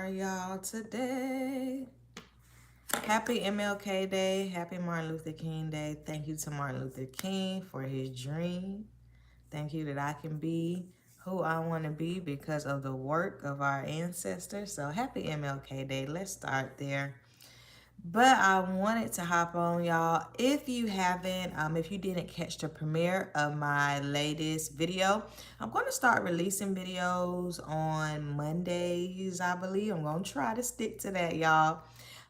are y'all today? Happy MLK Day. Happy Martin Luther King Day. Thank you to Martin Luther King for his dream. Thank you that I can be who I want to be because of the work of our ancestors. So happy MLK Day. Let's start there. But I wanted to hop on, y'all. If you haven't, if you didn't catch the premiere of my latest video, I'm going to start releasing videos on Mondays, I believe. I'm going to try to stick to that, y'all.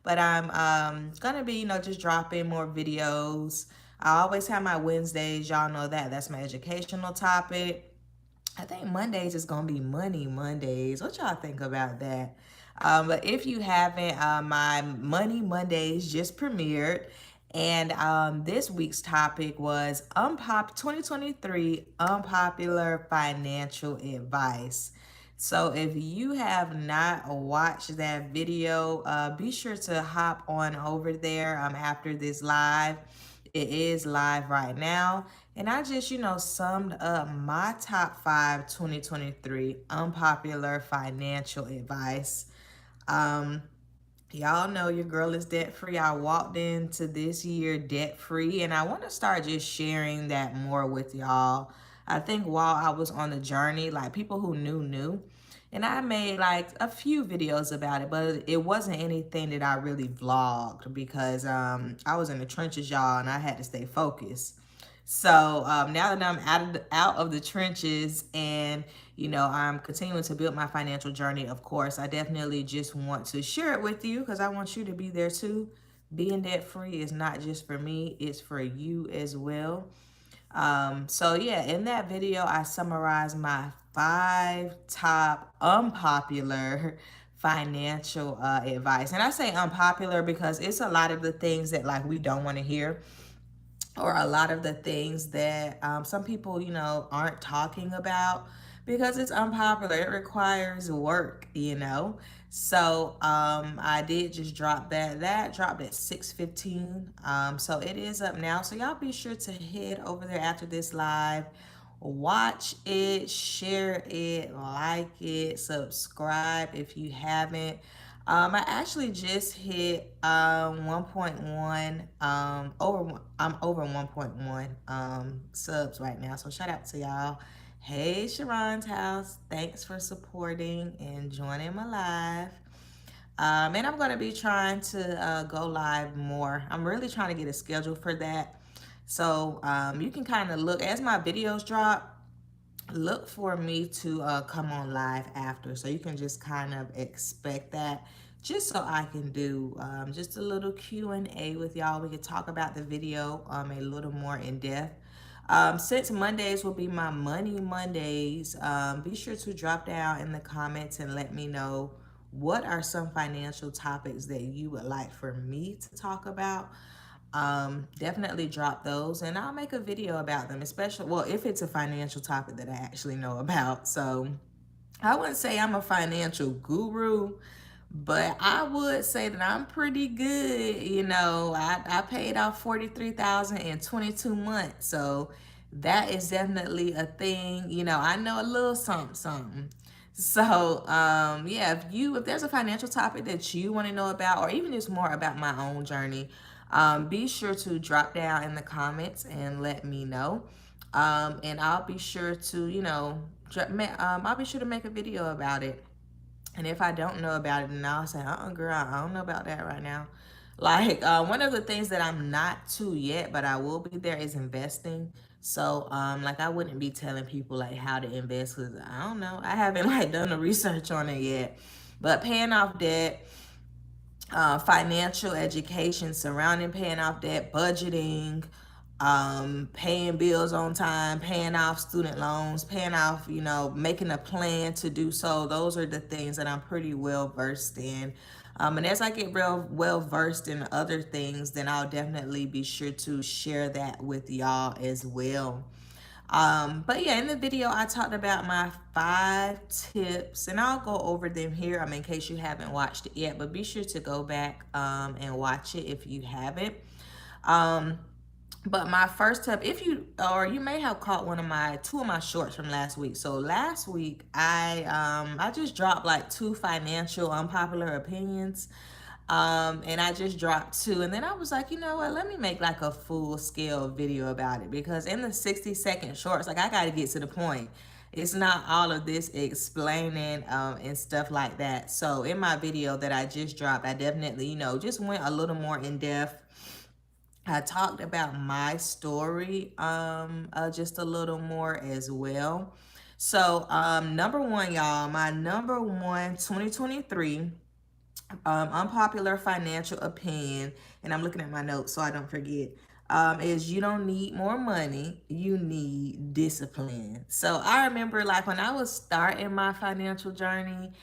But I'm going to be, just dropping more videos. I always have my Wednesdays. Y'all know that. That's my educational topic. I think Mondays is going to be Money Mondays. What y'all think about that? But if you haven't, my Money Mondays just premiered. And this week's topic was 2023 Unpopular Financial Advice. So if you have not watched that video, be sure to hop on over there after this live. It is live right now. And I just, summed up my top 5 2023 unpopular financial advice. Y'all know your girl is debt free. I walked into this year debt free, and I want to start just sharing that more with y'all. I think while I was on the journey, like people who knew. And I made like a few videos about it, but it wasn't anything that I really vlogged because I was in the trenches, y'all, and I had to stay focused. So now that I'm out of the trenches and, I'm continuing to build my financial journey, of course, I definitely just want to share it with you because I want you to be there too. Being debt free is not just for me, it's for you as well. So yeah, in that video, I summarized my 5 top unpopular financial advice. And I say unpopular because it's a lot of the things that like we don't want to hear, or a lot of the things that some people, aren't talking about because it's unpopular. It requires work. So I did just drop that. That dropped at 6:15. So it is up now. So y'all be sure to head over there after this live. Watch it, share it, like it, subscribe if you haven't. I actually just hit 1.1 I'm over 1.1 subs right now. So shout out to y'all. Hey Sharon's house. Thanks for supporting and joining my live. And I'm gonna be trying to go live more. I'm really trying to get a schedule for that. So you can kind of look as my videos drop. Look for me to come on live after, so you can just kind of expect that, just so I can do just a little Q&A with y'all. We can talk about the video a little more in depth. Since Mondays will be my Money Mondays, be sure to drop down in the comments and let me know what are some financial topics that you would like for me to talk about. Definitely drop those and I'll make a video about them, especially, well, if it's a financial topic that I actually know about. So I wouldn't say I'm a financial guru, but I would say that I'm pretty good. I paid off $43,000 in 22 months. So that is definitely a thing. I know a little something. So yeah, if there's a financial topic that you want to know about, or even just more about my own journey, be sure to drop down in the comments and let me know. And I'll be sure to, I'll be sure to make a video about it. And if I don't know about it, then I'll say, girl, I don't know about that right now. Like, one of the things that I'm not to yet, but I will be there, is investing. So, like, I wouldn't be telling people, like, how to invest because I don't know. I haven't, like, done the research on it yet. But paying off debt, financial education surrounding paying off debt, budgeting, paying bills on time, paying off student loans, paying off, making a plan to do so. Those are the things that I'm pretty well versed in. And as I get real well versed in other things, then I'll definitely be sure to share that with y'all as well. But yeah, in the video, I talked about my 5 tips, and I'll go over them here, in case you haven't watched it yet, but be sure to go back and watch it if you haven't. But my first tip, if you, or you may have caught two of my shorts from last week. So last week I just dropped like two financial unpopular opinions. And I just dropped two, and then I was like, you know what, let me make like a full scale video about it, because in the 60-second shorts, like I gotta get to the point. It's not all of this explaining and stuff like that. So in my video that I just dropped, I definitely, just went a little more in depth. I talked about my story just a little more as well. So number one, y'all, my number one 2023 unpopular financial opinion, and I'm looking at my notes so I don't forget, is you don't need more money, you need discipline. So I remember like when I was starting my financial journey,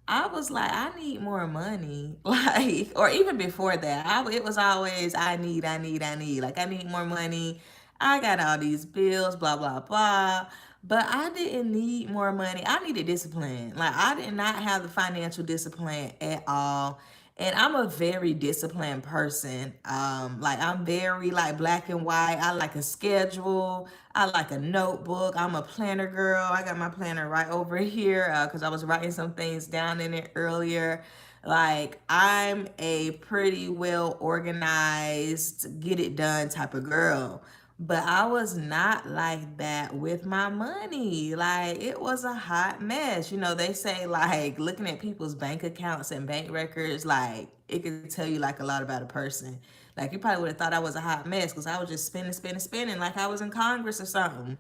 I was like, I need more money. Like, or even before that, it was always, I need. Like, I need more money. I got all these bills, blah, blah, blah. But I didn't need more money. I needed discipline. Like, I did not have the financial discipline at all. And I'm a very disciplined person. Like I'm very like black and white. I like a schedule. I like a notebook. I'm a planner girl. I got my planner right over here because I was writing some things down in it earlier. Like I'm a pretty well organized, get it done type of girl. But I was not like that with my money. Like it was a hot mess. They say like looking at people's bank accounts and bank records, like it could tell you like a lot about a person. Like you probably would have thought I was a hot mess because I was just spending, spending, spending like I was in Congress or something.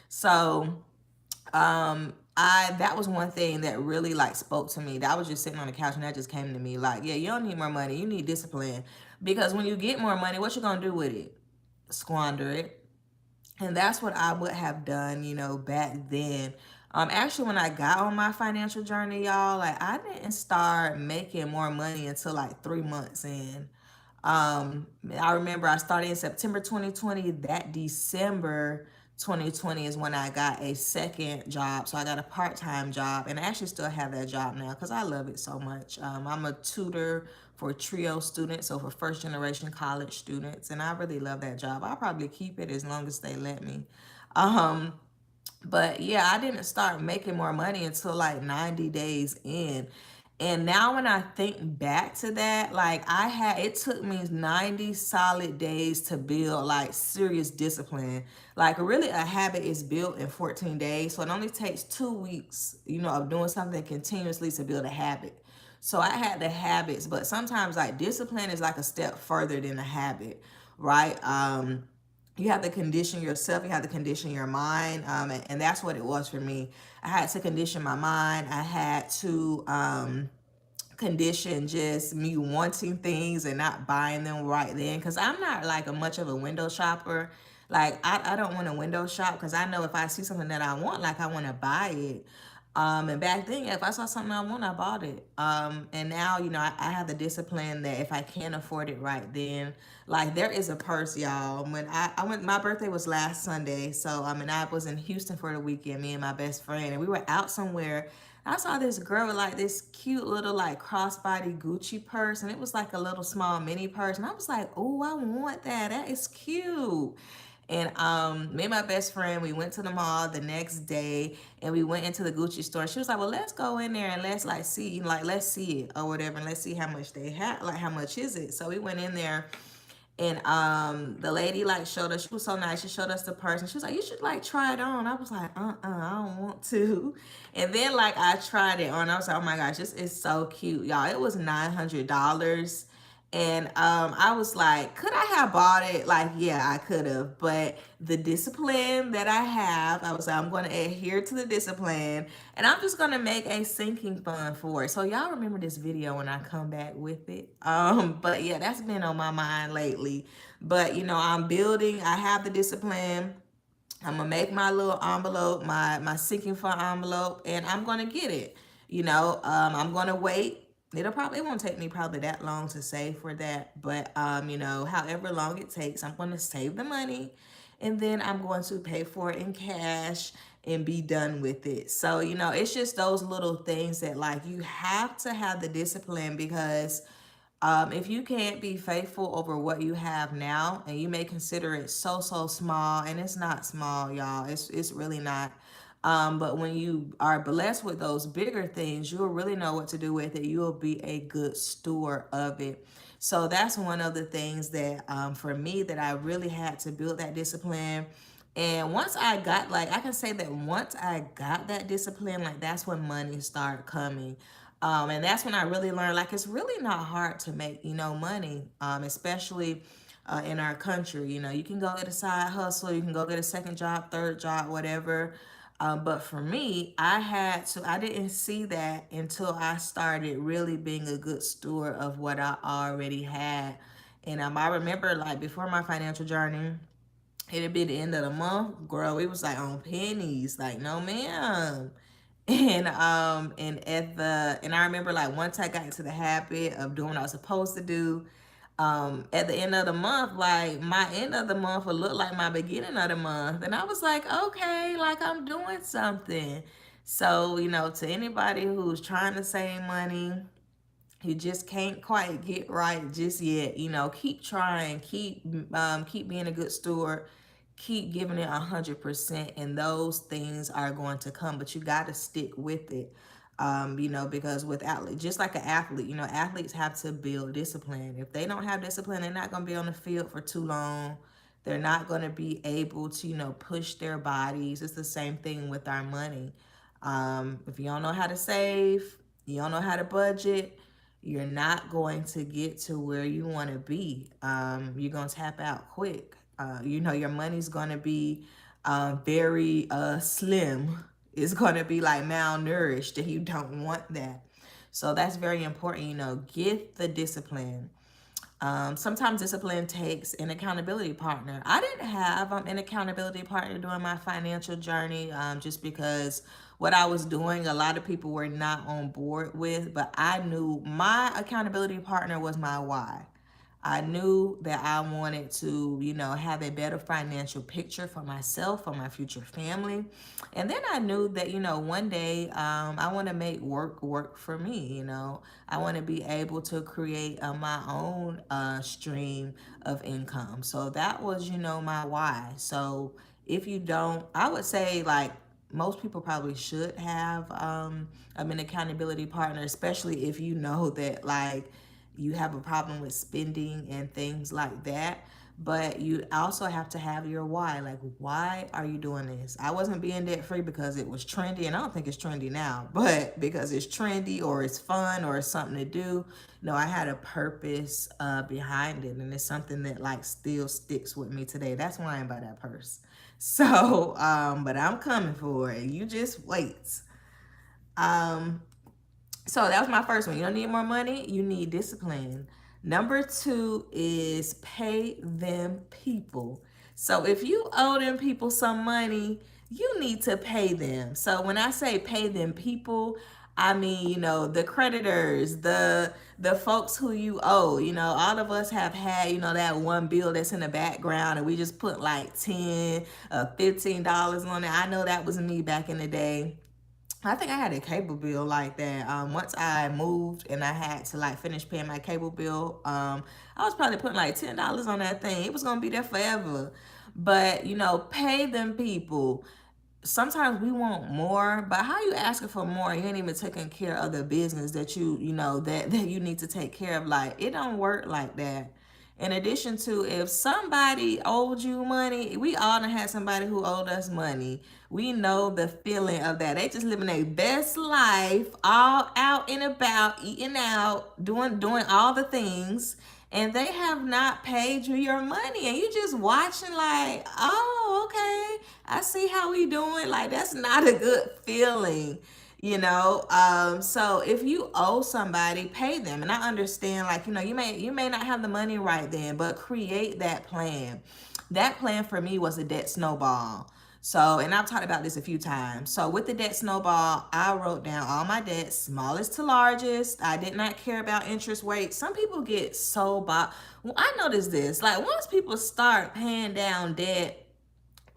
So I that was one thing that really like spoke to me. That I was just sitting on the couch and that just came to me like, yeah, you don't need more money, you need discipline. Because when you get more money, what you gonna do with it? Squander it. And that's what I would have done, back then. Actually, when I got on my financial journey, y'all, like I didn't start making more money until like 3 months in. I remember I started in September 2020. That December 2020 is when I got a second job. So I got a part-time job, and I actually still have that job now because I love it so much. I'm a tutor for trio students, so for first generation college students, and I really love that job. I'll probably keep it as long as they let me. Um, but yeah, I didn't start making more money until like 90 days in. And now when I think back to that, like it took me 90 solid days to build like serious discipline. Like really a habit is built in 14 days. So it only takes 2 weeks, of doing something continuously to build a habit. So I had the habits, but sometimes like discipline is like a step further than a habit, right? You have to condition yourself, you have to condition your mind, and that's what it was for me. I had to condition my mind. I had to condition just me wanting things and not buying them right then, because I'm not like a much of a window shopper. Like I don't want to window shop because I know if I see something that I want, like I want to buy it. And back then, if I saw something I want, I bought it. And now, I have the discipline that if I can't afford it right then, like there is a purse, y'all. When I went, my birthday was last Sunday. So, I was in Houston for the weekend, me and my best friend, and we were out somewhere. I saw this girl with like this cute little like crossbody Gucci purse, and it was like a little small mini purse. And I was like, oh, I want that. That is cute. And me and my best friend, we went to the mall the next day and we went into the Gucci store. She was like, well, let's go in there and let's like see, like, let's see it or whatever. And let's see how much they have, like, how much is it? So we went in there and the lady like showed us, she was so nice. She showed us the purse and she was like, you should like try it on. I was like, I don't want to. And then like I tried it on. I was like, oh my gosh, this is so cute, y'all. It was $900. And I was like, could I have bought it? Like, yeah, I could have. But the discipline that I have, I was like, I'm going to adhere to the discipline. And I'm just going to make a sinking fund for it. So y'all remember this video when I come back with it. But yeah, that's been on my mind lately. But, I'm building. I have the discipline. I'm gonna make my little envelope, my sinking fund envelope, and I'm gonna get it. I'm gonna wait. It won't take me probably that long to save for that, but however long it takes, I'm gonna save the money, and then I'm going to pay for it in cash and be done with it. So it's just those little things that like you have to have the discipline because If you can't be faithful over what you have now, and you may consider it so small, and it's not small, y'all. It's really not. But when you are blessed with those bigger things, you'll really know what to do with it. You'll be a good steward of it. So that's one of the things that, for me, that I really had to build that discipline. And once I got, like, I can say that once I got that discipline, like, that's when money started coming. And that's when I really learned, like, it's really not hard to make, money, especially in our country. You can go get a side hustle, you can go get a second job, third job, whatever. But for me, I didn't see that until I started really being a good steward of what I already had. And I remember, like, before my financial journey, it'd be the end of the month, girl. It was like on pennies, like, no, ma'am. And I remember, like, once I got into the habit of doing what I was supposed to do, at the end of the month, like, my end of the month would look like my beginning of the month. And I was like, okay, like, I'm doing something. So, to anybody who's trying to save money, you just can't quite get right just yet. Keep trying, keep being a good steward, keep giving it 100%, and those things are going to come. But you got to stick with it. Because with athletes, just like an athlete, athletes have to build discipline. If they don't have discipline, they're not going to be on the field for too long. They're not going to be able to, push their bodies. It's the same thing with our money. If you don't know how to save, you don't know how to budget, you're not going to get to where you want to be. You're going to tap out quick. Your money's going to be very slim. It's going to be like malnourished, and you don't want that. So that's very important. Get the discipline. Sometimes discipline takes an accountability partner. I didn't have an accountability partner during my financial journey, just because what I was doing, a lot of people were not on board with, but I knew my accountability partner was my why. I knew that I wanted to, have a better financial picture for myself, for my future family. And then I knew that, one day I want to make work for me. I want to be able to create my own stream of income. So that was, my why. So if you don't, I would say, like, most people probably should have an accountability partner, especially if you know that, like, you have a problem with spending and things like that. But you also have to have your why. Like, why are you doing this? I wasn't being debt free because it was trendy, and I don't think it's trendy now, but because it's trendy or it's fun or it's something to do. No, I had a purpose behind it, and it's something that, like, still sticks with me today. That's why I ain't buy that purse. So, but I'm coming for it. You just wait. Um, so that was my first one. You don't need more money, you need discipline. Number two is pay them people. So if you owe them people some money, you need to pay them. So when I say pay them people, I mean, the creditors, the folks who you owe. All of us have had, that one bill that's in the background, and we just put like $10, $15 on it. I know that was me back in the day. I think I had a cable bill like that. Once I moved and I had to, like, finish paying my cable bill, I was probably putting like $10 on that thing. It was gonna be there forever. But pay them people. Sometimes we want more, but how you asking for more? You ain't even taking care of the business that that you need to take care of. Like, it don't work like that. In addition to, if somebody owed you money, we all done had somebody who owed us money. We know the feeling of that. They just living their best life, all out and about, eating out, doing all the things, and they have not paid you your money, and you just watching like, oh, okay, I see how we doing. Like, that's not a good feeling. So if you owe somebody, pay them. And I understand, like, you may not have the money right then, but create that plan. That plan for me was a debt snowball. So, and I've talked about this a few times. So with the debt snowball, I wrote down all my debts, smallest to largest. I did not care about interest rates. Some people get so well, I noticed this. Like, once people start paying down debt,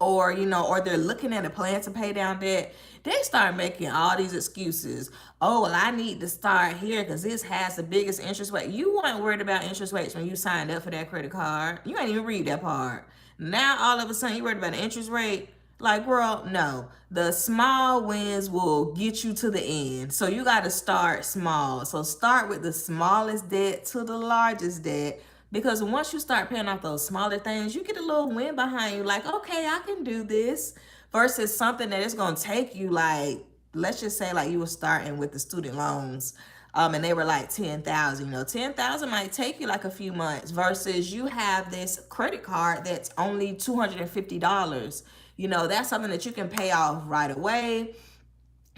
or or they're looking at a plan to pay down debt, they start making all these excuses. Oh, well, I need to start here because this has the biggest interest rate. You weren't worried about interest rates when you signed up for that credit card. You ain't even read that part. Now all of a sudden you worried about the interest rate. Like, girl, no. The small wins will get you to the end. So you got to start small. So start with the smallest debt to the largest debt, because once you start paying off those smaller things, you get a little win behind you. Like, okay, I can do this. Versus something that is going to take you, like, let's just say, like, you were starting with the student loans. And they were like 10,000. 10,000 might take you like a few months. Versus you have this credit card that's only $250. That's something that you can pay off right away,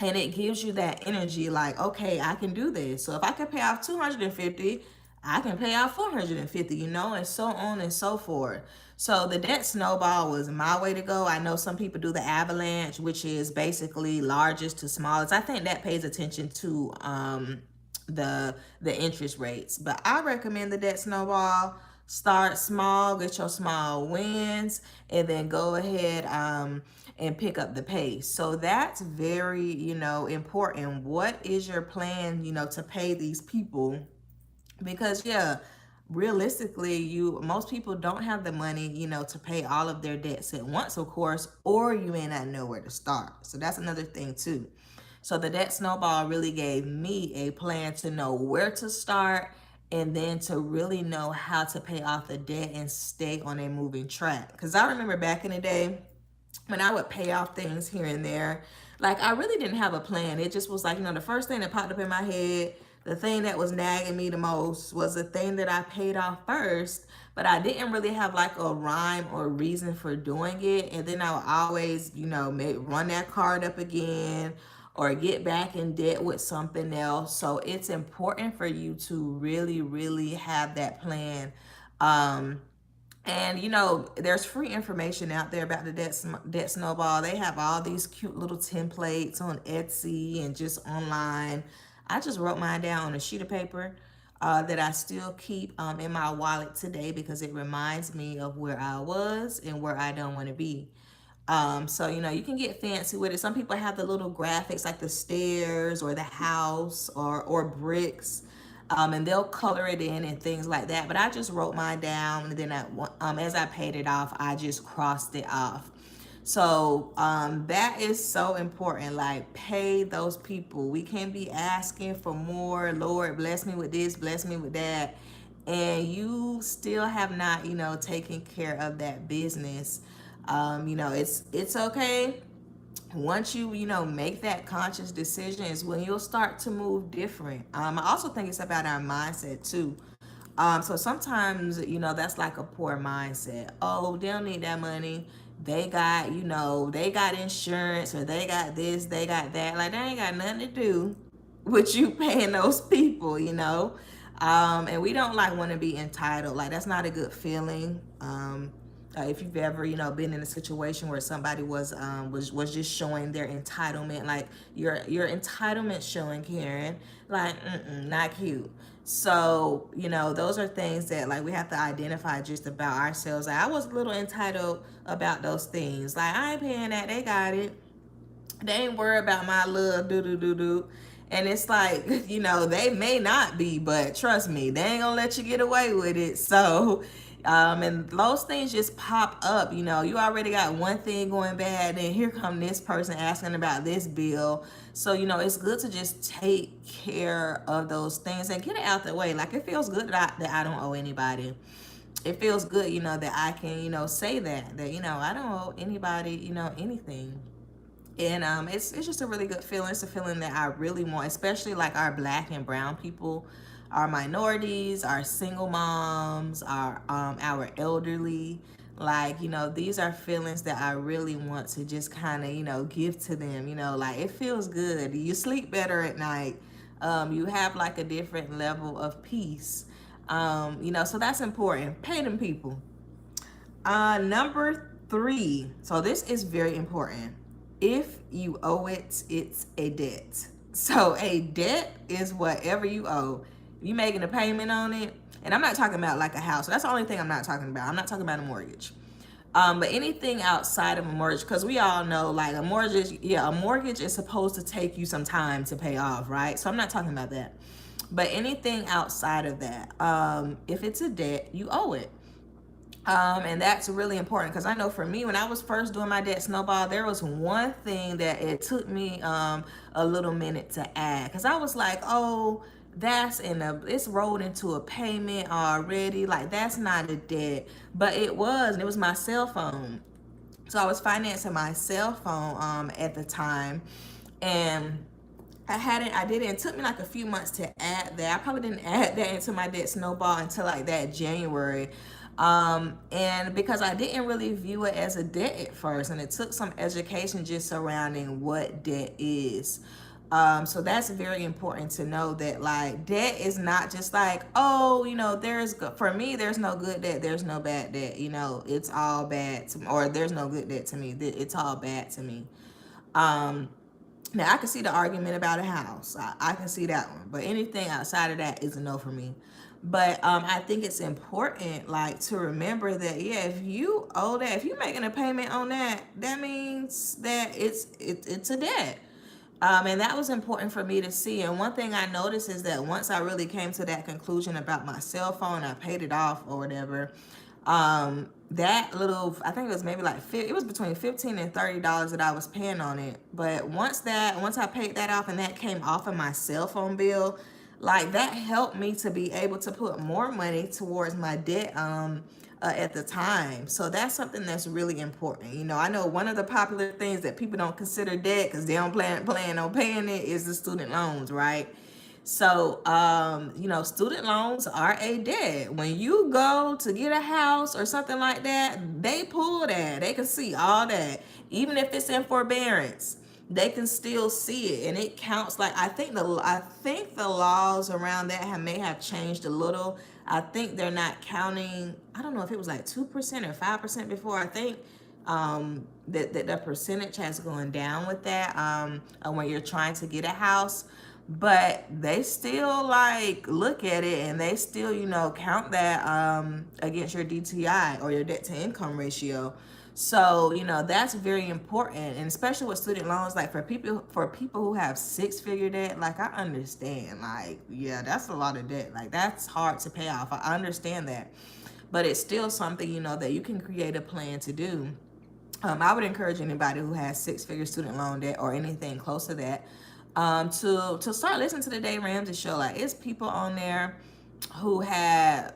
and it gives you that energy, like, okay, I can do this. So if I can pay off 250, I can pay off 450, and so on and so forth. So the debt snowball was my way to go. I know some people do the avalanche, which is basically largest to smallest. I think that pays attention to the interest rates, but I recommend the debt snowball. Start small, get your small wins, and then go ahead and pick up the pace. So that's very important. What is your plan to pay these people? Because realistically, most people don't have the money to pay all of their debts at once, of course, or you may not know where to start. So that's another thing too. So the debt snowball really gave me a plan to know where to start, and then to really know how to pay off the debt and stay on a moving track. Because I remember back in the day when I would pay off things here and there, like, I really didn't have a plan. It just was like, the first thing that popped up in my head, the thing that was nagging me the most was the thing that I paid off first, but I didn't really have like a rhyme or reason for doing it. And then I would always, run that card up again or get back in debt with something else. So it's important for you to really, really have that plan. And there's free information out there about the debt snowball. They have all these cute little templates on Etsy and just online. I just wrote mine down on a sheet of paper that I still keep in my wallet today, because it reminds me of where I was and where I don't want to be. So you can get fancy with it. Some people have the little graphics, like the stairs or the house or bricks, and they'll color it in and things like that. But I just wrote mine down, and then as I paid it off, I just crossed it off. So that is so important. Like, pay those people. We can't be asking for more. Lord, bless me with this, bless me with that, and you still have not taken care of that business. It's okay. Once you make that conscious decision is when you'll start to move different. I also think it's about our mindset too. So sometimes that's like a poor mindset. Oh, they don't need that money. They got they got insurance, or they got this, they got that. Like, they ain't got nothing to do with you paying those people. And we don't want to be entitled. Like, that's not a good feeling. If you've ever been in a situation where somebody was just showing their entitlement, like your entitlement showing, Karen, like, not cute. So those are things that, like, we have to identify just about ourselves. Like, I was a little entitled about those things. Like, I ain't paying that, they got it. They ain't worried about my little do. And it's like, they may not be, but trust me, they ain't gonna let you get away with it. So and those things just pop up. You already got one thing going bad, and here come this person asking about this bill. So it's good to just take care of those things and get it out the way. Like, it feels good that I don't owe anybody. It feels good that I can say that I don't owe anybody anything. And it's just a really good feeling. It's a feeling that I really want, especially like our Black and brown people, our minorities, our single moms, our elderly. Like, these are feelings that I really want to just kind of give to them. Like, it feels good. You sleep better at night. You have like a different level of peace. So that's important. Pay them people. Number 3. So this is very important. If you owe it, it's a debt. So a debt is whatever you owe. You making a payment on it, and I'm not talking about like a house. So that's the only thing I'm not talking about. I'm not talking about a mortgage. But anything outside of a mortgage, because we all know like a mortgage, yeah, a mortgage is supposed to take you some time to pay off, right? So I'm not talking about that. But anything outside of that, if it's a debt, you owe it. And that's really important because I know for me, when I was first doing my debt snowball, there was one thing that it took me a little minute to add because I was like, oh, it's rolled into a payment already. Like that's not a debt, but it was, and it was my cell phone. So I was financing my cell phone at the time, and I did it. It took me like a few months to add that. I probably didn't add that into my debt snowball until like that January. And because I didn't really view it as a debt at first, and it took some education just surrounding what debt is. So that's very important to know that like debt is not just like, oh, for me, there's no good debt, there's no bad debt, it's all bad to me, or there's no good debt to me, it's all bad to me. Now I can see the argument about a house. I can see that one, but anything outside of that is a no for me. But I think it's important, like, to remember that yeah, if you owe that, if you're making a payment on that, that means that it's a debt. And that was important for me to see. And one thing I noticed is that once I really came to that conclusion about my cell phone, I paid it off or whatever. That little, I think it was maybe like it was between $15 and $30 that I was paying on it. But once I paid that off and that came off of my cell phone bill, like that helped me to be able to put more money towards my debt at the time. So that's something that's really important. I know one of the popular things that people don't consider debt because they don't plan on paying it is the student loans, right? So, student loans are a debt. When you go to get a house or something like that, they pull that. They can see all that. Even if it's in forbearance, they can still see it, and it counts. Like I think the laws around that may have changed a little. I think they're not counting. I don't know if it was like 2% or 5% before. I think that the percentage has gone down with that when you're trying to get a house. But they still like look at it, and they still count that against your DTI, or your debt to income ratio. So that's very important, and especially with student loans, like for people who have six-figure debt, like I understand, like yeah, that's a lot of debt, like that's hard to pay off. I understand that, but it's still something that you can create a plan to do. I would encourage anybody who has six-figure student loan debt or anything close to that to start listening to the Dave Ramsey show. Like it's people on there who had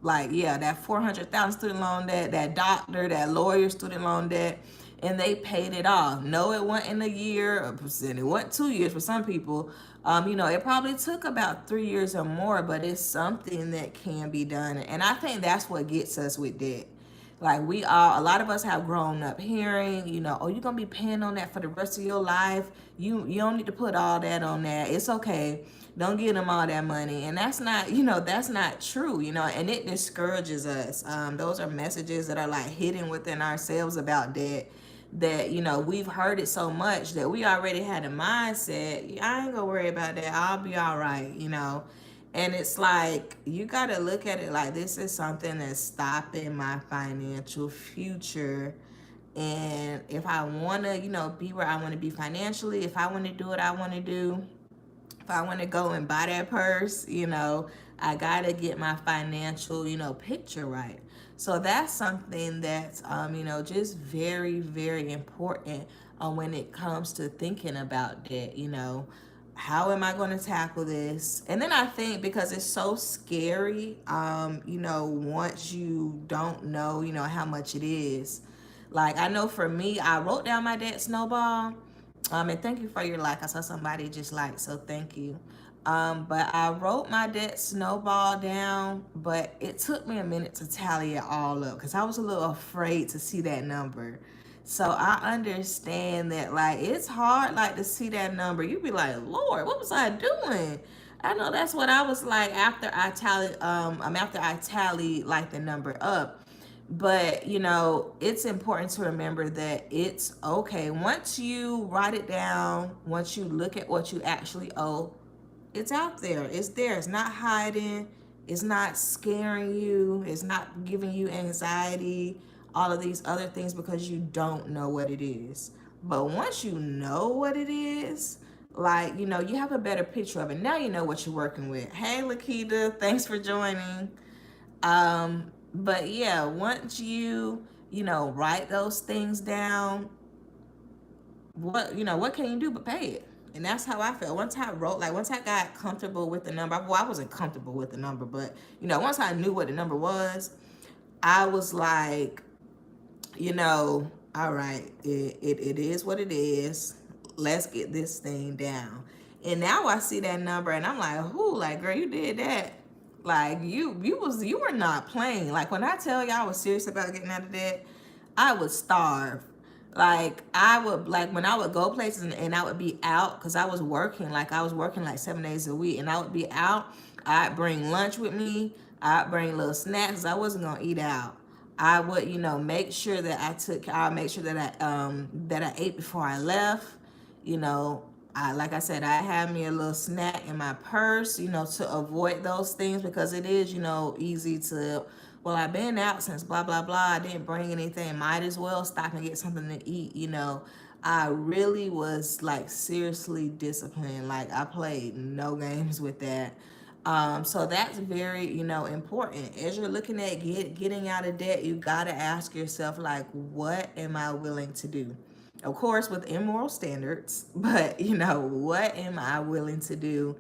like yeah, that 400,000 student loan debt, that doctor, that lawyer student loan debt, and they paid it off. No, it wasn't in a year, it wasn't 2 years for some people. It probably took about 3 years or more, but it's something that can be done. And I think that's what gets us with debt. Like a lot of us have grown up hearing, oh, you're gonna be paying on that for the rest of your life. You don't need to put all that on that. It's okay. Don't give them all that money. And that's not, that's not true, and it discourages us. Those are messages that are like hidden within ourselves about debt, that, we've heard it so much that we already had a mindset, I ain't gonna worry about that. I'll be all right. And it's like, you got to look at it like this is something that's stopping my financial future. And if I want to, be where I want to be financially, if I want to do what I want to do, if I want to go and buy that purse, I got to get my financial, picture right. So that's something that's, just very, very important when it comes to thinking about debt. How am I going to tackle this? And then I think because it's so scary, once you don't know, how much it is. Like I know for me, I wrote down my debt snowball. And thank you for your like. I saw somebody just like, so thank you. But I wrote my debt snowball down, but it took me a minute to tally it all up because I was a little afraid to see that number. So I understand that like it's hard like to see that number. You be like, Lord, what was I doing? I know that's what I was like after I tallied like the number up. But it's important to remember that it's okay. Once you write it down, once you look at what you actually owe, it's out there. It's there. It's not hiding. It's not scaring you. It's not giving you anxiety. all of these other things because you don't know what it is. But once you know what it is, like, you have a better picture of it. Now you know what you're working with. Hey, Lakita, thanks for joining. But yeah, once you write those things down, what can you do but pay it? And that's how I felt. Once I got comfortable with the number, well, I wasn't comfortable with the number, but once I knew what the number was, I was like, all right, it is what it is. Let's get this thing down. And now I see that number and I'm like, whoo, like, girl, you did that. Like, you were not playing. Like, when I tell you I was serious about getting out of debt, I would starve. Like, when I would go places and I would be out, because I was working like 7 days a week, and I would be out. I'd bring lunch with me. I'd bring little snacks. I wasn't gonna eat out. I would, make sure that I'll make sure that I ate before I left. Like I said, I had me a little snack in my purse, to avoid those things, because it is, easy to, well, I've been out since blah, blah, blah. I didn't bring anything. Might as well stop and get something to eat, I really was like seriously disciplined. Like, I played no games with that. So that's very, important. As you're looking at getting out of debt, you got to ask yourself, like, what am I willing to do? Of course, with immoral standards, but, what am I willing to do?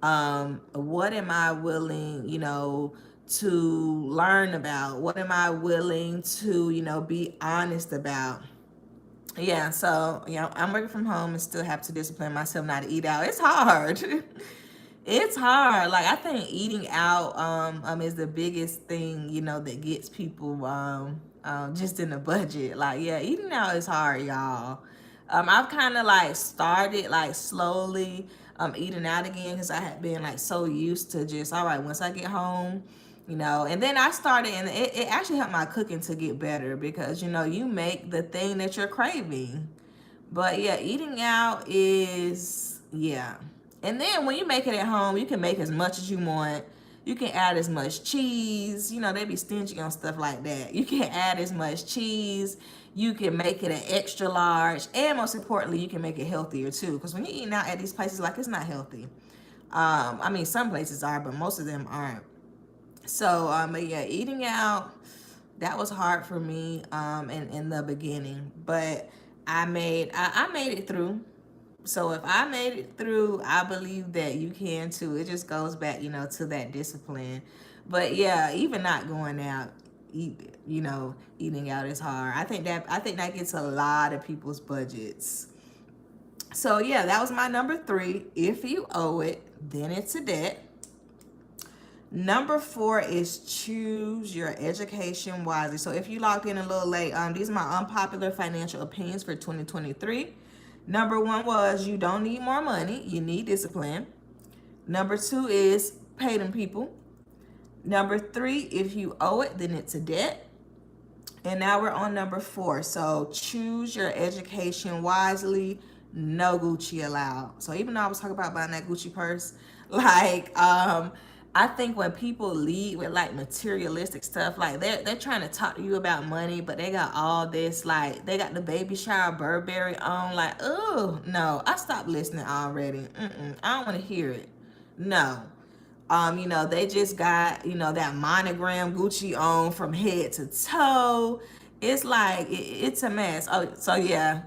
What am I willing, to learn about? What am I willing to, be honest about? Yeah, so, I'm working from home and still have to discipline myself not to eat out. It's hard. It's hard. Like, I think eating out is the biggest thing, that gets people just in the budget. Like, yeah, eating out is hard, y'all. I've kind of like started like slowly eating out again, because I had been like so used to just, all right, once I get home, and then I started, and it actually helped my cooking to get better, because you make the thing that you're craving. But yeah, eating out is, yeah. And then when you make it at home, you can make as much as you want. You can add as much cheese. They be stingy on stuff like that. You can add as much cheese. You can make it an extra large. And most importantly, you can make it healthier too. Because when you're eating out at these places, like, it's not healthy. I mean, some places are, but most of them aren't. So, but yeah, eating out, that was hard for me in the beginning. But I made it through. So if I made it through, I believe that you can too. It just goes back, to that discipline. But yeah, even not going out, eating out is hard. I think that gets a lot of people's budgets. So yeah, that was my number 3. If you owe it, then it's a debt. Number 4 is choose your education wisely. So if you logged in a little late, these are my unpopular financial opinions for 2023. Number 1 was, you don't need more money, you need discipline. Number 2 is, pay them people. Number 3, if you owe it, then it's a debt. And now we're on number 4. So choose your education wisely. No Gucci allowed. So even though I was talking about buying that Gucci purse, like, I think when people lead with like materialistic stuff, like they're trying to talk to you about money, but they got all this, like, they got the baby shower Burberry on, like, oh no, I stopped listening already. I don't want to hear it. No. They just got, that monogram Gucci on from head to toe. It's like, it's a mess. Oh, so yeah.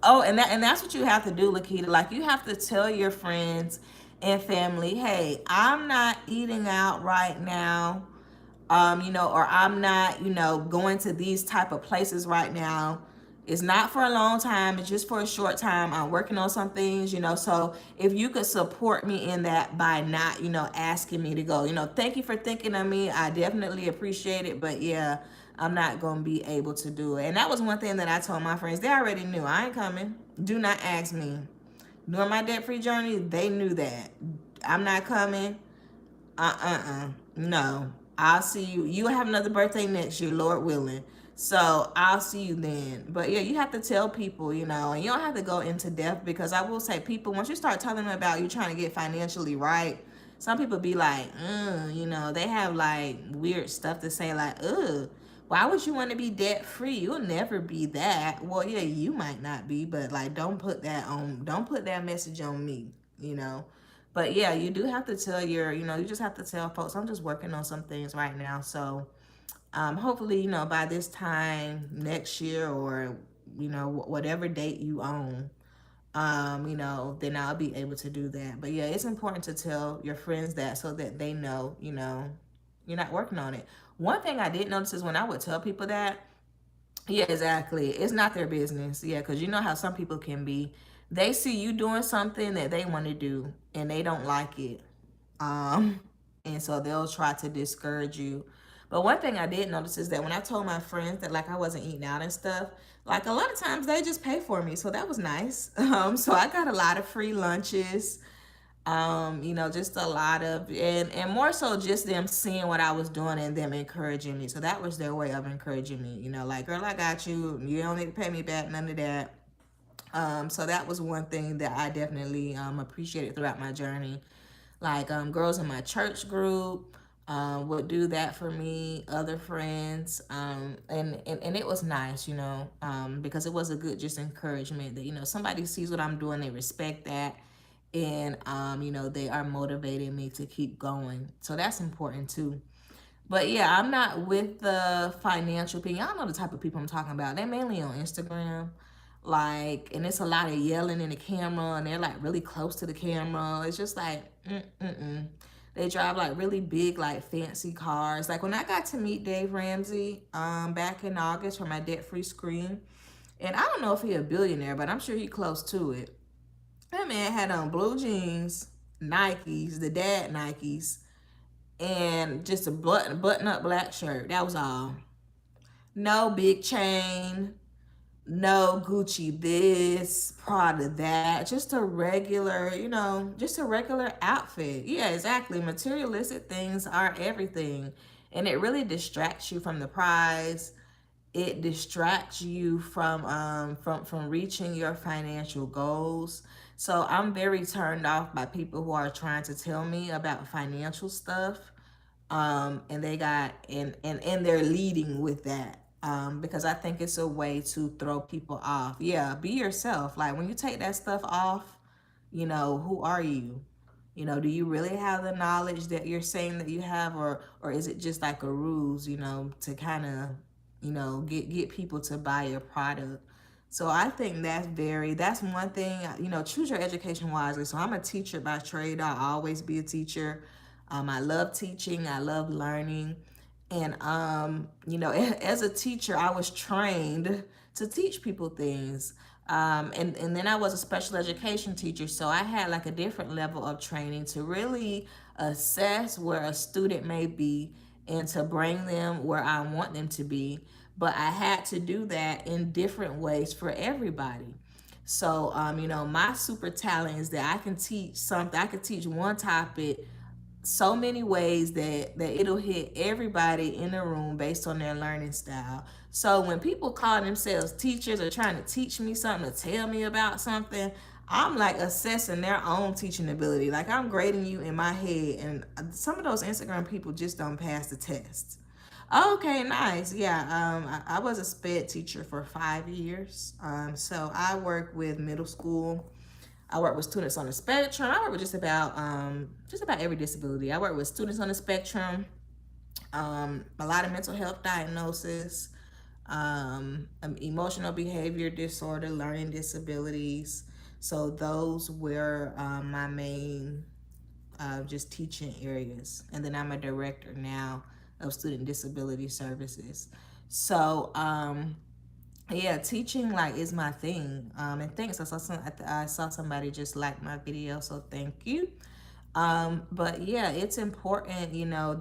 Oh, and that's what you have to do, Lakita. Like, you have to tell your friends and family, hey, I'm not eating out right now, or I'm not, going to these type of places right now. It's not for a long time. It's just for a short time. I'm working on some things, so if you could support me in that by not, asking me to go, thank you for thinking of me. I definitely appreciate it. But yeah, I'm not going to be able to do it. And that was one thing that I told my friends. They already knew I ain't coming. Do not ask me. During my debt-free journey, they knew that. I'm not coming. No. I'll see you. You'll have another birthday next year, Lord willing. So I'll see you then. But yeah, you have to tell people, and you don't have to go into depth, because I will say, people, once you start telling them about you trying to get financially right, some people be like, they have like weird stuff to say, like, ugh. Why would you want to be debt free? You'll never be that. Well, yeah, you might not be, but like, don't put that message on me, you know. But yeah, you do have to tell you just have to tell folks, I'm just working on some things right now. So, hopefully, by this time next year, or, whatever date you own, then I'll be able to do that. But yeah, it's important to tell your friends that, so that they know, you're not working on it. One thing I did notice is when I would tell people that, yeah, exactly, it's not their business. Yeah, because you know how some people can be. They see you doing something that they want to do and they don't like it. Um, and so they'll try to discourage you. But one thing I did notice is that when I told my friends that like I wasn't eating out and stuff, like a lot of times they just pay for me. So that was nice. So I got a lot of free lunches. Just a lot of, and more so just them seeing what I was doing and them encouraging me. So that was their way of encouraging me, like, girl, I got you. You don't need to pay me back, none of that. So that was one thing that I definitely appreciated throughout my journey. Like, girls in my church group would do that for me, other friends, and it was nice, because it was a good just encouragement that, somebody sees what I'm doing, they respect that, and they are motivating me to keep going. So that's important too. But yeah, I'm not with the financial people. Y'all know the type of people I'm talking about. They're mainly on Instagram. Like, and it's a lot of yelling in the camera, and they're like really close to the camera. It's just like, They drive like really big, like fancy cars. Like when I got to meet Dave Ramsey back in August for my debt-free scream, and I don't know if he a billionaire, but I'm sure he close to it. That man had on blue jeans, Nikes, the dad Nikes, and just a button up black shirt. That was all. No big chain, no Gucci this, Prada that. Just a regular, just a regular outfit. Yeah, exactly. Materialistic things are everything. And it really distracts you from the prize. It distracts you from reaching your financial goals. So I'm very turned off by people who are trying to tell me about financial stuff, and they got and they're leading with that, because I think it's a way to throw people off. Yeah, be yourself. Like when you take that stuff off, who are you? Do you really have the knowledge that you're saying that you have, or is it just like a ruse, to kind of, get people to buy your product? So I think that's one thing, choose your education wisely. So I'm a teacher by trade. I'll always be a teacher. I love teaching. I love learning. And, as a teacher, I was trained to teach people things. And then I was a special education teacher. So I had like a different level of training to really assess where a student may be and to bring them where I want them to be. But I had to do that in different ways for everybody. So, my super talent is that I can teach something. I can teach one topic so many ways that it'll hit everybody in the room based on their learning style. So when people call themselves teachers or trying to teach me something, to tell me about something, I'm like assessing their own teaching ability. Like I'm grading you in my head, and some of those Instagram people just don't pass the test. Okay, nice. Yeah, I was a SPED teacher for 5 years. So I work with middle school. I work with students on the spectrum. I work with just about every disability. I work with students on the spectrum, a lot of mental health diagnosis, emotional behavior disorder, learning disabilities. So those were my main just teaching areas. And then I'm a director now of student disability services. So yeah, teaching like is my thing. And thanks. I saw somebody just like my video, so thank you. But yeah, it's important,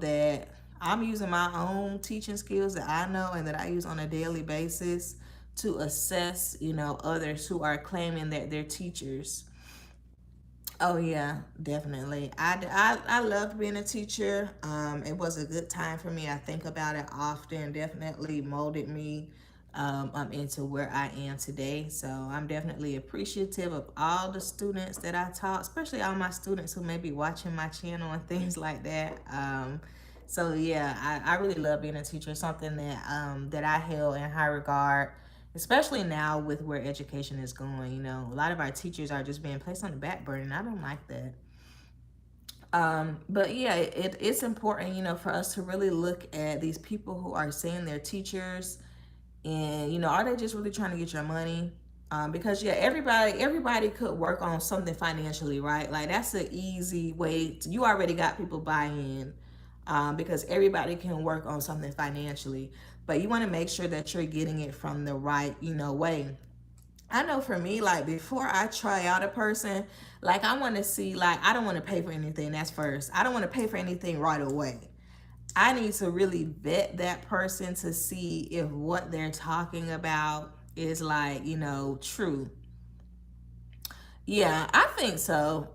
that I'm using my own teaching skills that I know and that I use on a daily basis to assess, others who are claiming that they're teachers. Oh yeah, definitely. I loved being a teacher. It was a good time for me. I think about it often. Definitely molded me into where I am today. So I'm definitely appreciative of all the students that I taught, especially all my students who may be watching my channel and things like that. So yeah, I really love being a teacher. Something that I held in high regard, especially now with where education is going. You know, a lot of our teachers are just being placed on the back burner, and I don't like that. But yeah, it's important, you know, for us to really look at these people who are saying they're teachers, and you know, are they just really trying to get your money? Because yeah, everybody could work on something financially, right? Like that's an easy way you already got people buy-in, because everybody can work on something financially, but you want to make sure that you're getting it from the right, you know, way. I know for me, like before I try out a person, like I want to see, like I don't want to pay for anything. That's first. I don't want to pay for anything right away. I need to really vet that person to see if what they're talking about is like, you know, true. Yeah, I think so.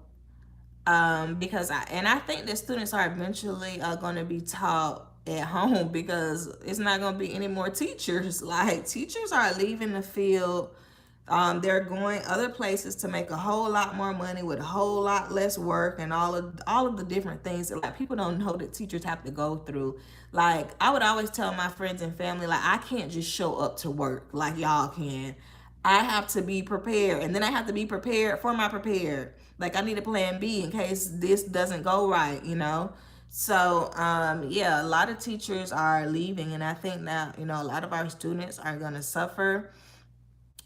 Because I think that students are eventually going to be taught at home because it's not going to be any more teachers. Like teachers are leaving the field. They're going other places to make a whole lot more money with a whole lot less work and all of the different things that like people don't know that teachers have to go through. Like I would always tell my friends and family, like I can't just show up to work like y'all can. I have to be prepared, and then I have to be prepared for my prepared. Like I need a plan B in case this doesn't go right, you know. So yeah, a lot of teachers are leaving, and I think that you know a lot of our students are gonna suffer,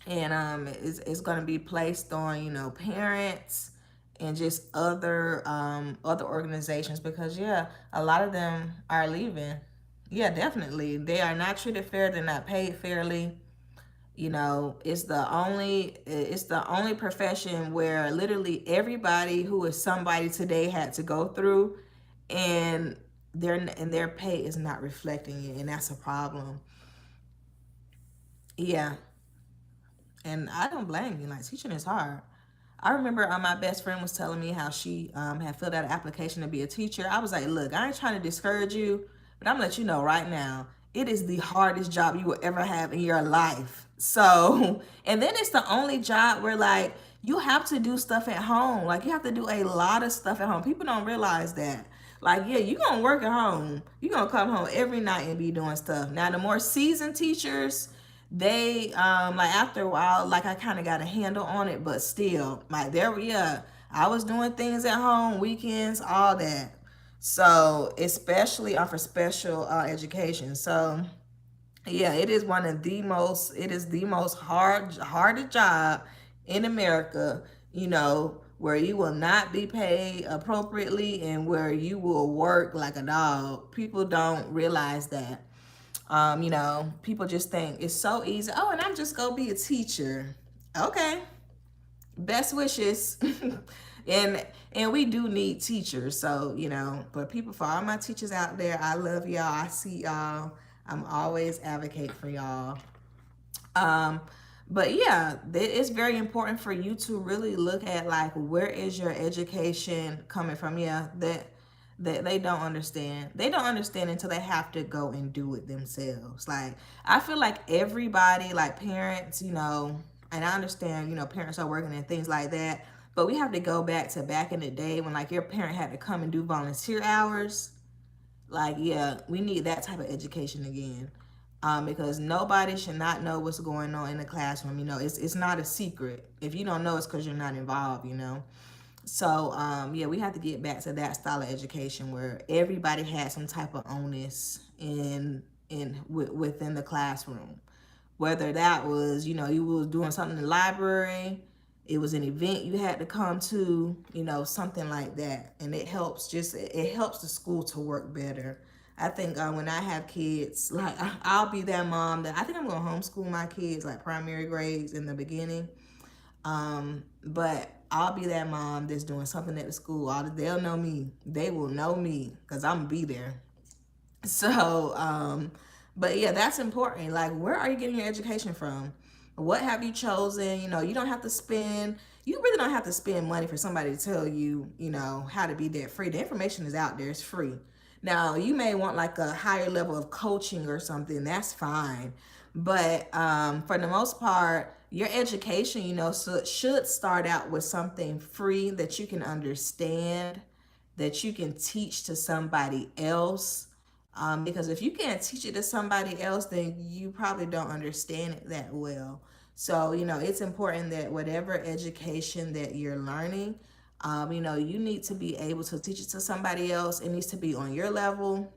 and it's going to be placed on you know parents and just other organizations because yeah, a lot of them are leaving. Yeah, definitely, they are not treated fair, they're not paid fairly. You know, it's the only profession where literally everybody who is somebody today had to go through, and their pay is not reflecting it, and that's a problem. Yeah. And I don't blame you. Like teaching is hard. I remember my best friend was telling me how she had filled out an application to be a teacher. I was like, look, I ain't trying to discourage you, but I'm gonna let you know right now, it is the hardest job you will ever have in your life. So, and then it's the only job where like you have to do stuff at home. Like you have to do a lot of stuff at home. People don't realize that. Like, yeah, you gonna work at home. You gonna come home every night and be doing stuff. Now, the more seasoned teachers, they like after a while, like I kind of got a handle on it, but still, like there, yeah, I was doing things at home, weekends, all that. So, especially for special education. So, yeah, it is the most hardest job in America, you know, where you will not be paid appropriately and where you will work like a dog. People don't realize that. You know, people just think it's so easy. Oh, and I'm just gonna be a teacher. Okay, best wishes. and we do need teachers, so you know, but people, for all my teachers out there, I love y'all, I see y'all, I'm always advocate for y'all. um but yeah, it's very important for you to really look at like where is your education coming from. Yeah, that they don't understand, they don't understand until they have to go and do it themselves. Like I feel like everybody, like parents, you know, and I understand, you know, parents are working and things like that, but we have to go back in the day when like your parent had to come and do volunteer hours. Like, yeah, we need that type of education again. Because nobody should not know what's going on in the classroom. You know, it's not a secret. If you don't know, it's because you're not involved, you know. So, yeah, we have to get back to that style of education where everybody had some type of onus within the classroom. Whether that was, you know, you was doing something in the library, it was an event you had to come to, you know, something like that. And it helps the school to work better. I think when I have kids, like I'll be that mom that I think I'm gonna homeschool my kids like primary grades in the beginning. But I'll be that mom that's doing something at the school. They'll know me. They will know me because I'm gonna be there. So, but yeah, that's important. Like, where are you getting your education from? What have you chosen? You know, you really don't have to spend money for somebody to tell you, you know, how to be debt free. The information is out there, it's free. Now, you may want like a higher level of coaching or something, that's fine. But for the most part, your education, you know, should start out with something free that you can understand, that you can teach to somebody else. Because if you can't teach it to somebody else, then you probably don't understand it that well. So, it's important that whatever education that you're learning, you need to be able to teach it to somebody else. It needs to be on your level.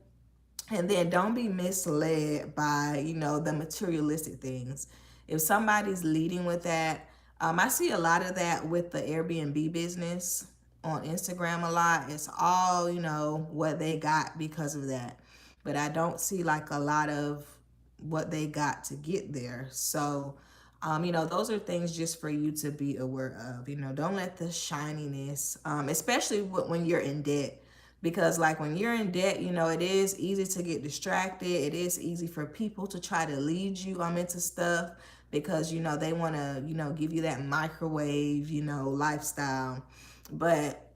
And then don't be misled by, the materialistic things. If somebody's leading with that, I see a lot of that with the Airbnb business on Instagram a lot. It's all, what they got because of that. But I don't see like a lot of what they got to get there. So, those are things just for you to be aware of. Don't let the shininess, especially when you're in debt, because like when you're in debt, it is easy to get distracted. It is easy for people to try to lead you into stuff because they want to give you that microwave lifestyle. But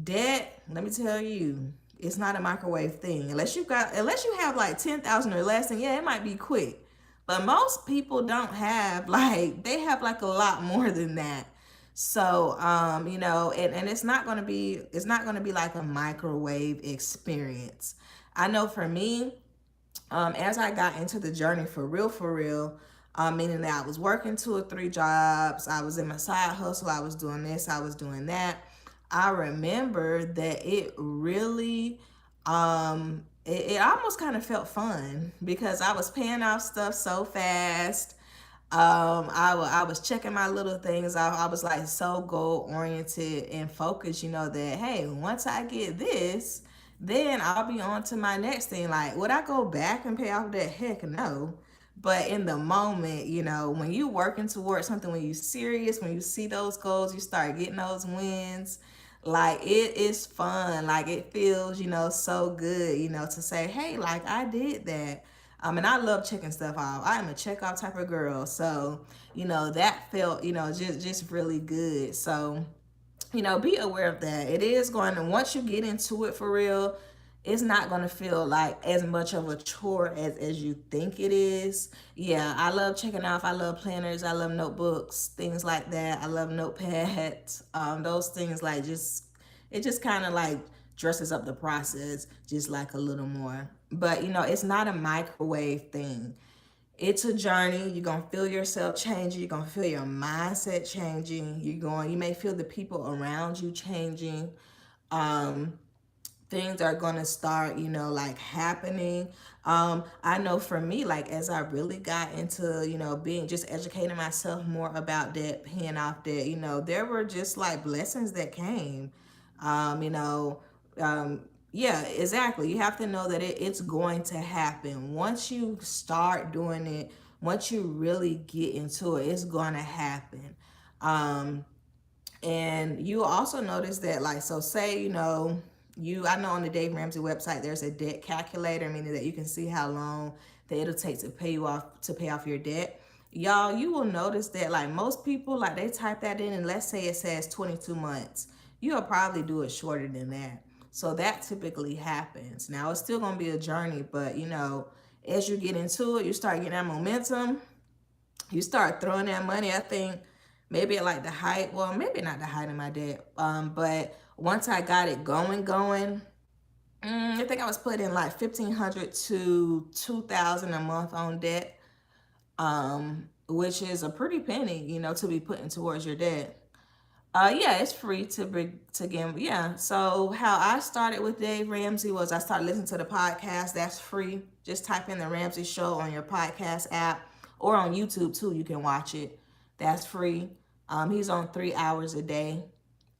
debt, let me tell you, it's not a microwave thing unless you have like 10,000 or less, and yeah, it might be quick. But most people don't have like, they have like a lot more than that. So, and it's not gonna be like a microwave experience. I know for me, as I got into the journey for real, meaning that I was working 2 or 3 jobs, I was in my side hustle, I was doing this, I was doing that. I remember that it really, it almost kind of felt fun because I was paying off stuff so fast. I was checking my little things. I was like so goal oriented and focused, that hey, once I get this, then I'll be on to my next thing. Like, would I go back and pay off that? Heck no. But in the moment, when you working towards something, when you serious, when you see those goals, you start getting those wins. Like it is fun. Like it feels, so good, to say, hey, like I did that. And I love checking stuff off. I am a check off type of girl. So, that felt, just really good. So, be aware of that. It is going to, once you get into it for real, it's not going to feel like as much of a chore as you think it is. Yeah, I love checking off. I love planners. I love notebooks, things like that. I love notepads. Those things like it just kind of like dresses up the process just like a little more. But, it's not a microwave thing. It's a journey. You're going to feel yourself changing. You're going to feel your mindset changing. You may feel the people around you changing. Things are going to start, like happening. I know for me, like as I really got into, being just educating myself more about debt, paying off debt, there were just like blessings that came. Um, you know, yeah, exactly. You have to know that it's going to happen. Once you start doing it, once you really get into it, it's going to happen. Um, and you also notice that, like, so say, I know on the Dave Ramsey website, there's a debt calculator, meaning that you can see how long that it'll take to pay off your debt. Y'all, you will notice that like most people, like they type that in and let's say it says 22 months. You'll probably do it shorter than that. So that typically happens. Now it's still gonna be a journey, but as you get into it, you start getting that momentum, you start throwing that money. I think maybe at like the height, well, maybe not the height of my debt, but once I got it going, I think I was putting like 1,500 to 2,000 a month on debt, which is a pretty penny, to be putting towards your debt. Yeah, it's free to get. Yeah. So how I started with Dave Ramsey was I started listening to the podcast. That's free. Just type in the Ramsey Show on your podcast app or on YouTube too. You can watch it. That's free. He's on 3 hours a day.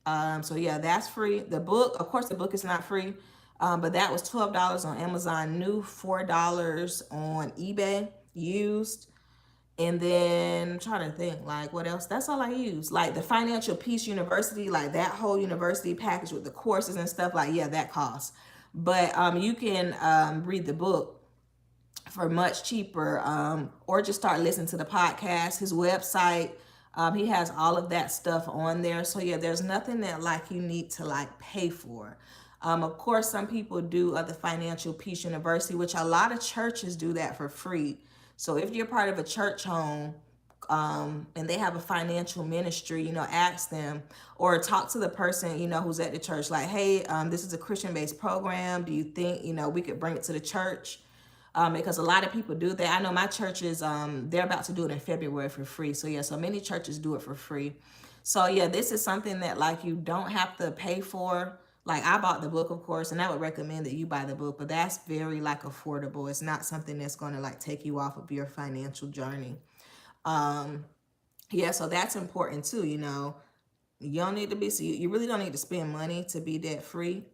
So yeah, that's free. The book, of course, the book is not free. But that was $12 on Amazon, new $4 on eBay, used. And then I'm trying to think, like, what else? That's all I use. Like the Financial Peace University, like that whole university package with the courses and stuff, like, yeah, that costs. But you can read the book for much cheaper, or just start listening to the podcast. His website, he has all of that stuff on there. So yeah, there's nothing that like you need to like pay for. Of course, some people do the Financial Peace University, which a lot of churches do that for free. So if you're part of a church home, and they have a financial ministry, ask them or talk to the person, who's at the church, like, hey, this is a Christian-based program. Do you think, we could bring it to the church? Because a lot of people do that. I know my churches, they're about to do it in February for free. So yeah, so many churches do it for free. So yeah, this is something that like you don't have to pay for. Like I bought the book, of course, and I would recommend that you buy the book, but that's very like affordable. It's not something that's going to like take you off of your financial journey. Yeah, so that's important too. You don't need to be, so you really don't need to spend money to be debt free.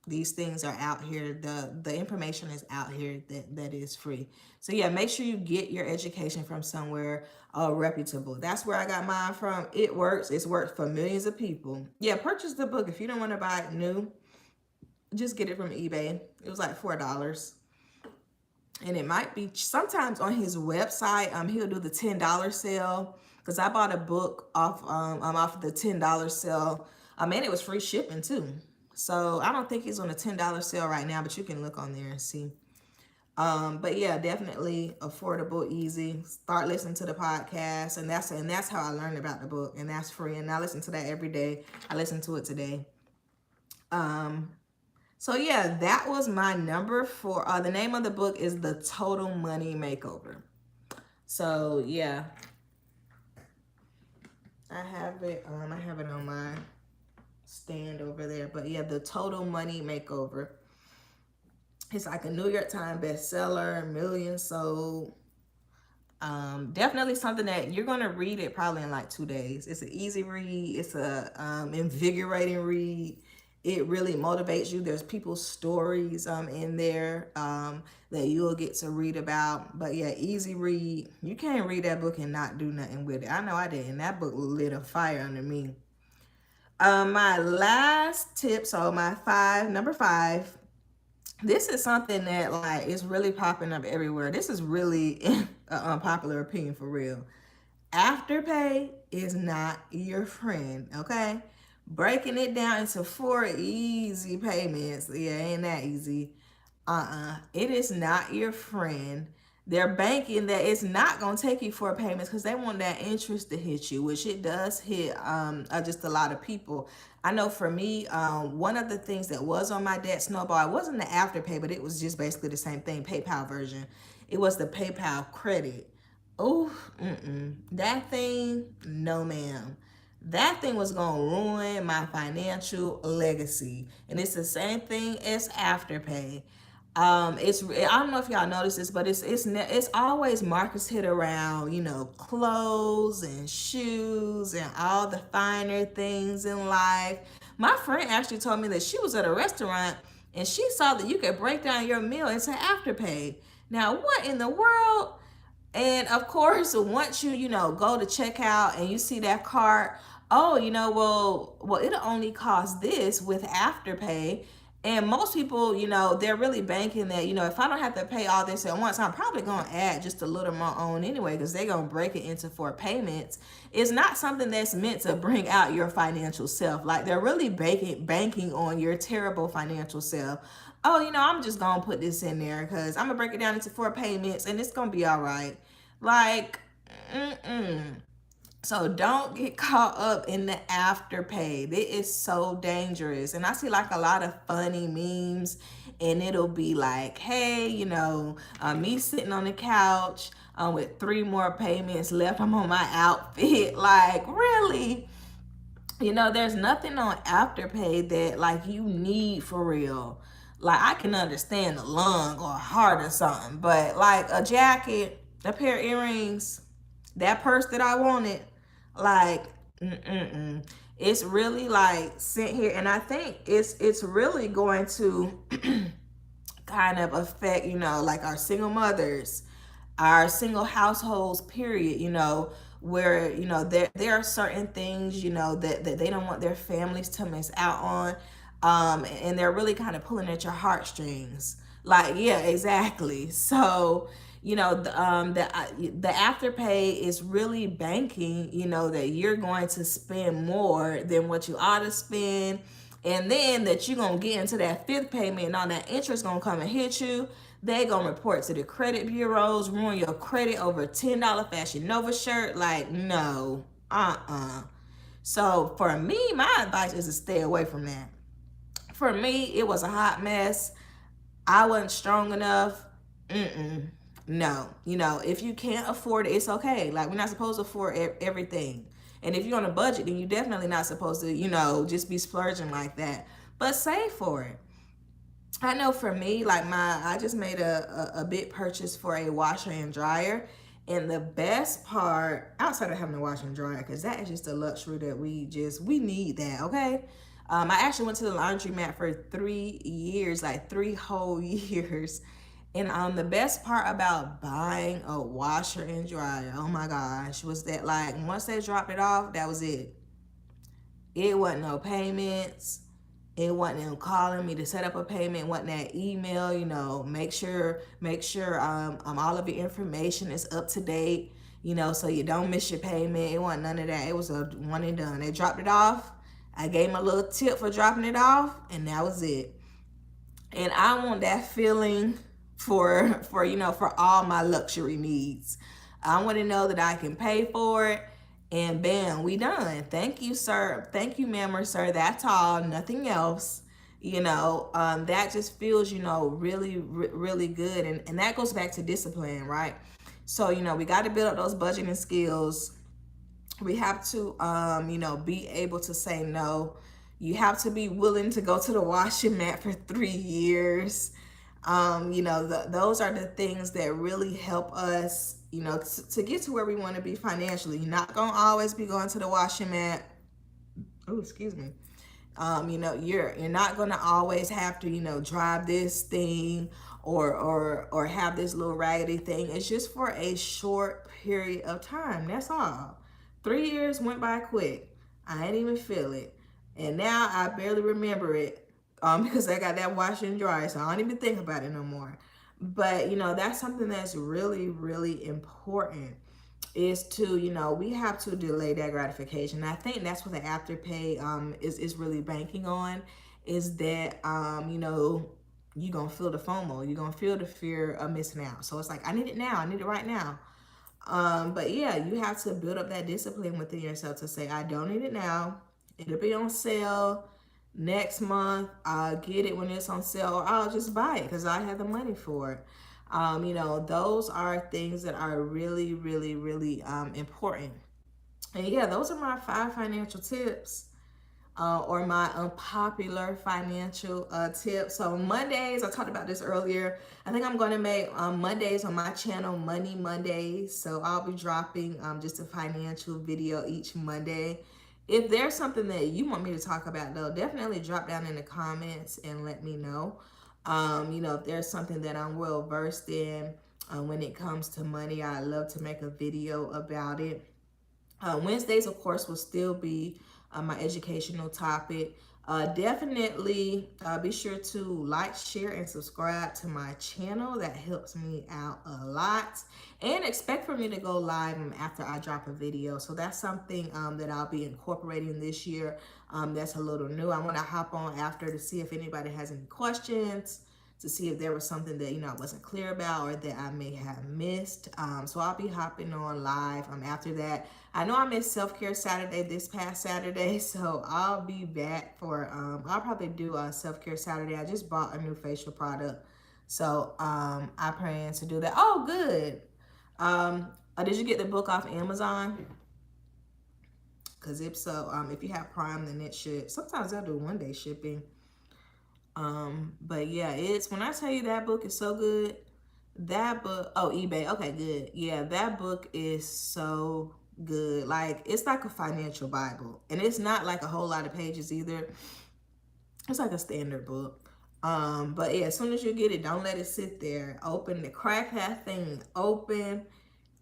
These things are out here. The information is out here that is free. So yeah, make sure you get your education from somewhere reputable. That's where I got mine from. It works. It's worked for millions of people. Yeah, purchase the book. If you don't want to buy it new, just get it from eBay. It was like $4. And it might be sometimes on his website, he'll do the $10 sale. Because I bought a book off of the $10 sale. And it was free shipping too. So I don't think he's on a $10 sale right now, but you can look on there and see. But yeah, definitely affordable, easy. Start listening to the podcast, and that's how I learned about the book, and that's free. And I listen to that every day. I listen to it today. So yeah, that was my number 4. The name of the book is The Total Money Makeover. So yeah, I have it on my stand over there. But yeah, The Total Money Makeover. It's like a New York Times bestseller, millions sold. Definitely something that you're gonna read it probably in like 2 days. It's an easy read. It's a invigorating read. It really motivates you. There's people's stories in there that you'll get to read about. But yeah, easy read. You can't read that book and not do nothing with it. I know I didn't. That book lit a fire under me. My last tip, so number 5. This is something that like is really popping up everywhere. This is really an unpopular opinion for real. Afterpay is not your friend, okay? Breaking it down into 4 easy payments. Yeah, ain't that easy. It is not your friend. They're banking that it's not going to take you 4 payments because they want that interest to hit you, which it does hit just a lot of people. I know for me, one of the things that was on my debt snowball, it wasn't the Afterpay, but it was just basically the same thing, PayPal version. It was the PayPal credit. Oh, that thing, no ma'am. That thing was going to ruin my financial legacy. And it's the same thing as Afterpay. I don't know if y'all notice this, but it's always marketed around, clothes and shoes and all the finer things in life. My friend actually told me that she was at a restaurant and she saw that you could break down your meal into Afterpay. Now, what in the world? And of course, once you go to checkout and you see that cart, oh, well, it'll only cost this with Afterpay. And most people, they're really banking that, if I don't have to pay all this at once, I'm probably going to add just a little more on anyway, because they're going to break it into 4 payments. It's not something that's meant to bring out your financial self. Like they're really banking on your terrible financial self. Oh, I'm just going to put this in there because I'm going to break it down into 4 payments and it's going to be all right. Like, So don't get caught up in the Afterpay. It is so dangerous. And I see like a lot of funny memes and it'll be like, hey, me sitting on the couch with 3 more payments left. I'm on my outfit. Like, really? There's nothing on Afterpay that like you need for real. Like I can understand a lung or a heart or something, but like a jacket, a pair of earrings, that purse that I wanted, like, it's really like sent here. And I think it's really going to kind of affect, like our single mothers, our single households, period, where, there are certain things, that they don't want their families to miss out on. And they're really kind of pulling at your heartstrings. Like, yeah, exactly. So, the Afterpay is really banking, that you're going to spend more than what you ought to spend. And then that you're gonna get into that fifth payment and all that interest gonna come and hit you. They gonna report to the credit bureaus, ruin your credit over a $10 Fashion Nova shirt. Like, no. So for me, my advice is to stay away from that. For me, it was a hot mess. I wasn't strong enough. No, if you can't afford it, it's okay. Like, we're not supposed to afford everything. And if you're on a budget, then you're definitely not supposed to, just be splurging like that. But save for it. I know for me, like I just made a big purchase for a washer and dryer. And the best part, outside of having a washer and dryer, because that is just a luxury that we need that, okay? I actually went to the laundromat for 3 years, like 3 whole years. And the best part about buying a washer and dryer, oh my gosh, was that like once they dropped it off, that was it. It wasn't no payments. It wasn't them calling me to set up a payment. It wasn't that email, make sure all of your information is up to date, so you don't miss your payment. It wasn't none of that. It was a one and done. They dropped it off. I gave them a little tip for dropping it off, and that was it. And I want that feeling for all my luxury needs. I want to know that I can pay for it, and bam, we done. Thank you, sir. Thank you, ma'am or sir. That's all, nothing else. That just feels, really, really good. And that goes back to discipline, right? So, we got to build up those budgeting skills. We have to, be able to say no. You have to be willing to go to the washing mat for 3 years. Those are the things that really help us, to get to where we want to be financially. You're not going to always be going to the washing mat. Oh, excuse me. You're not going to always have to, drive this thing or have this little raggedy thing. It's just for a short period of time. That's all. 3 years went by quick. I ain't even feel it. And now I barely remember it because I got that washer and dryer, so I don't even think about it no more. But, that's something that's really, really important is to, we have to delay that gratification. I think that's what the Afterpay is really banking on, is that, you're going to feel the FOMO. You're going to feel the fear of missing out. So it's like, I need it now. I need it right now. But yeah, you have to build up that discipline within yourself to say, I don't need it now. It'll be on sale next month. I'll get it when it's on sale, or I'll just buy it because I have the money for it. Those are things that are really, really, really important. And yeah, those are my 5 financial tips. Or my unpopular financial tips. So Mondays, I talked about this earlier. I think I'm going to make Mondays on my channel Money Mondays. So I'll be dropping just a financial video each Monday. If there's something that you want me to talk about, though, definitely drop down in the comments and let me know. If there's something that I'm well versed in when it comes to money, I'd love to make a video about it. Wednesdays, of course, will still be my educational topic. Definitely be sure to like, share, and subscribe to my channel. That helps me out a lot. And expect for me to go live after I drop a video. So that's something that I'll be incorporating this year. That's a little new. I want to hop on after to see if anybody has any questions, to see if there was something that, I wasn't clear about or that I may have missed. So I'll be hopping on live after that. I know I missed Self-Care Saturday this past Saturday, so I'll be back for, I'll probably do a Self-Care Saturday. I just bought a new facial product, so I plan to do that. Oh, good. Did you get the book off Amazon? Because if so, if you have Prime, then it should. Sometimes I'll do 1-day shipping. But yeah, when I tell you that book is so good, that book, oh, eBay, okay, good. Yeah, that book is so good. Like, it's like a financial Bible, and it's not like a whole lot of pages either. It's like a standard book. But yeah, as soon as you get it, don't let it sit there. Crack that thing open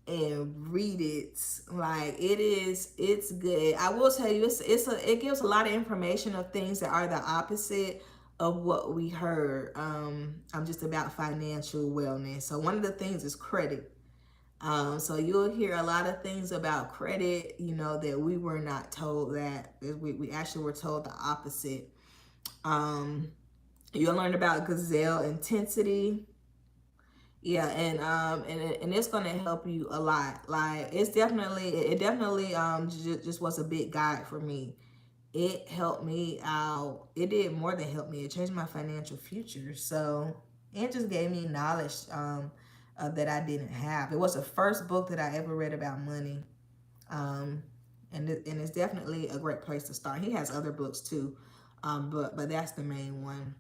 and read it. Like, it's good. I will tell you, it gives a lot of information of things that are the opposite of what we heard. I'm just about financial wellness. So one of the things is credit. So you'll hear a lot of things about credit, that we were not told that. We actually were told the opposite. Um, you'll learn about gazelle intensity. Yeah, and it's gonna help you a lot. Like it definitely just was a big guide for me. It helped me out. It did more than help me. It changed my financial future. So it just gave me knowledge that I didn't have. It was the first book that I ever read about money. Um, and it's definitely a great place to start. He has other books too, but that's the main one.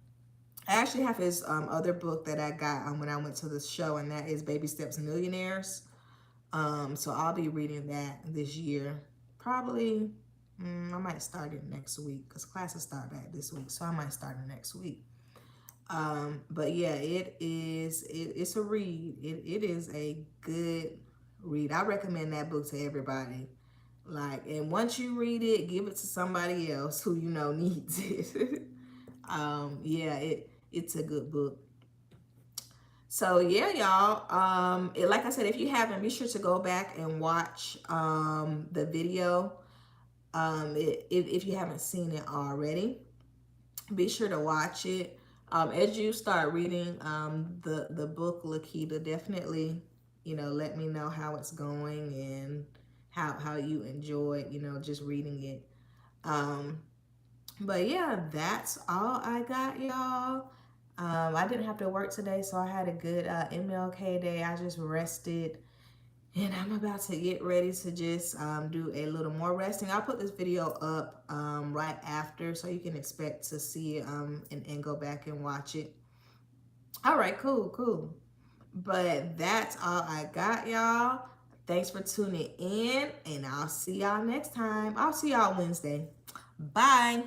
I actually have his other book that I got when I went to the show, and that is Baby Steps Millionaires. So I'll be reading that this year. Probably, I might start it next week because classes start back this week, so I might start it next week. But yeah, it's a read. It is a good read. I recommend that book to everybody. Like, and once you read it, give it to somebody else who you know needs it. Yeah, it's a good book. So yeah, y'all. Like I said, if you haven't, be sure to go back and watch the video. If you haven't seen it already, be sure to watch it. As you start reading the book, Lakita, definitely, let me know how it's going and how you enjoy, just reading it. Um, but yeah, that's all I got, y'all. I didn't have to work today, so I had a good MLK day. I just rested, and I'm about to get ready to just do a little more resting. I'll put this video up right after, so you can expect to see it and go back and watch it. All right, cool, cool. But that's all I got, y'all. Thanks for tuning in, and I'll see y'all next time. I'll see y'all Wednesday. Bye.